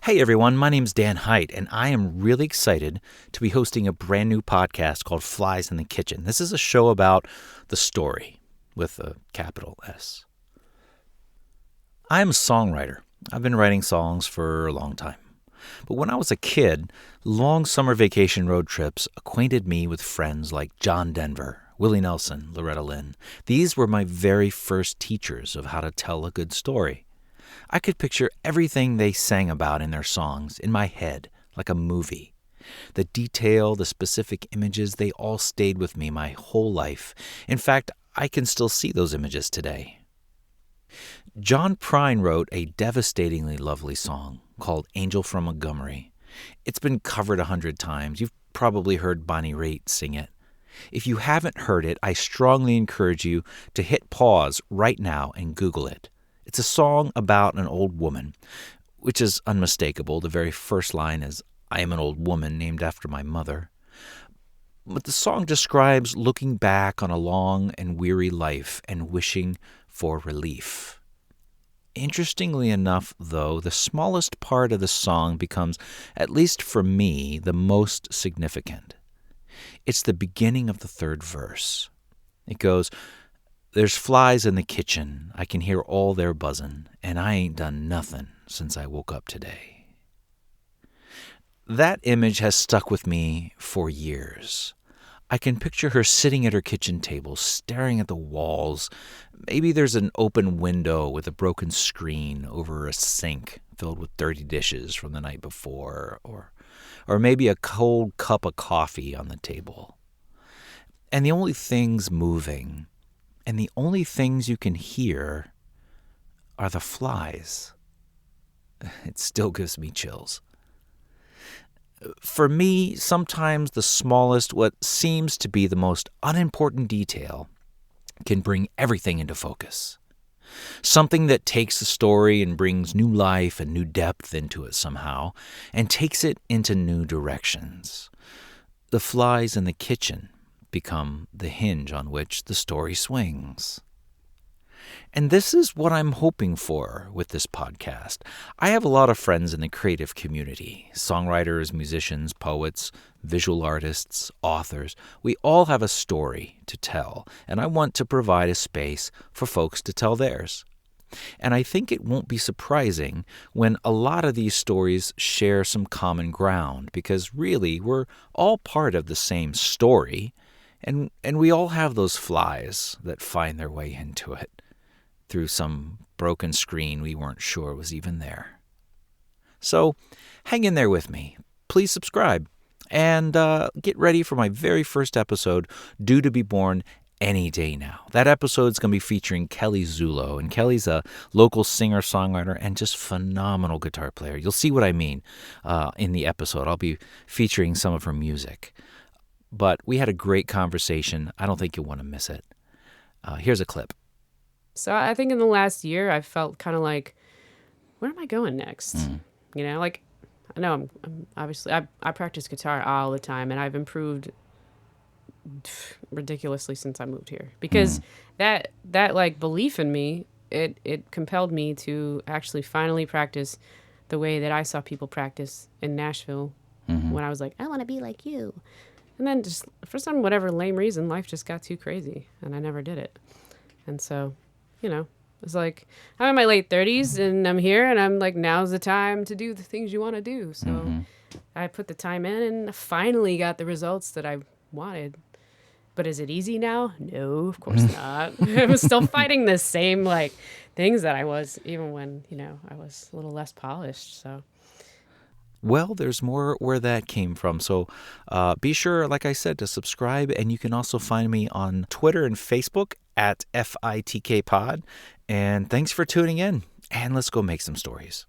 Hey everyone, my name's Dan Hite, and I am really excited to be hosting a brand new podcast called Flies in the Kitchen. This is a show about the story, with a capital S. I am a songwriter. I've been writing songs for a long time. But when I was a kid, long summer vacation road trips acquainted me with friends like John Denver, Willie Nelson, Loretta Lynn. These were my very first teachers of how to tell a good story. I could picture everything they sang about in their songs in my head, like a movie. The detail, the specific images, they all stayed with me my whole life. In fact, I can still see those images today. John Prine wrote a devastatingly lovely song called Angel from Montgomery. It's been covered 100 times. You've probably heard Bonnie Raitt sing it. If you haven't heard it, I strongly encourage you to hit pause right now and Google it. It's a song about an old woman, which is unmistakable. The very first line is, "I am an old woman named after my mother." But the song describes looking back on a long and weary life and wishing for relief. Interestingly enough, though, the smallest part of the song becomes, at least for me, the most significant. It's the beginning of the third verse. It goes, "There's flies in the kitchen, I can hear all their buzzin', and I ain't done nothin' since I woke up today." That image has stuck with me for years. I can picture her sitting at her kitchen table, staring at the walls. Maybe there's an open window with a broken screen over a sink filled with dirty dishes from the night before, or maybe a cold cup of coffee on the table. And the only things moving, and the only things you can hear, are the flies. It still gives me chills. For me, sometimes the smallest, what seems to be the most unimportant detail can bring everything into focus. Something that takes the story and brings new life and new depth into it somehow, and takes it into new directions. The flies in the kitchen become the hinge on which the story swings. And this is what I'm hoping for with this podcast. I have a lot of friends in the creative community, songwriters, musicians, poets, visual artists, authors. We all have a story to tell, and I want to provide a space for folks to tell theirs. And I think it won't be surprising when a lot of these stories share some common ground, because really we're all part of the same story, and we all have those flies that find their way into it through some broken screen we weren't sure was even there. So hang in there with me. Please subscribe and get ready for my very first episode, due to be born any day now. That episode's going to be featuring Kelly Zulo, and Kelly's a local singer-songwriter and just phenomenal guitar player. You'll see what I mean in the episode. I'll be featuring some of her music. But we had a great conversation. I don't think you'll want to miss it. Here's a clip. So I think in the last year, I felt kind of like, where am I going next? You know, like, I know I'm obviously, I practice guitar all the time, and I've improved ridiculously since I moved here. Because that like belief in me, it compelled me to actually finally practice the way that I saw people practice in Nashville when I was like, I want to be like you. And then just for some whatever lame reason, life just got too crazy, and I never did it. And so, you know, it's like, I'm in my late 30s and I'm here, and I'm like, now's the time to do the things you want to do. So I put the time in and finally got the results that I wanted. But is it easy now? No, of course not. I'm still fighting the same like things that I was even when, you know, I was a little less polished. So. Well, there's more where that came from. So be sure, like I said, to subscribe. And you can also find me on Twitter and Facebook at FITK Pod. And thanks for tuning in. And let's go make some stories.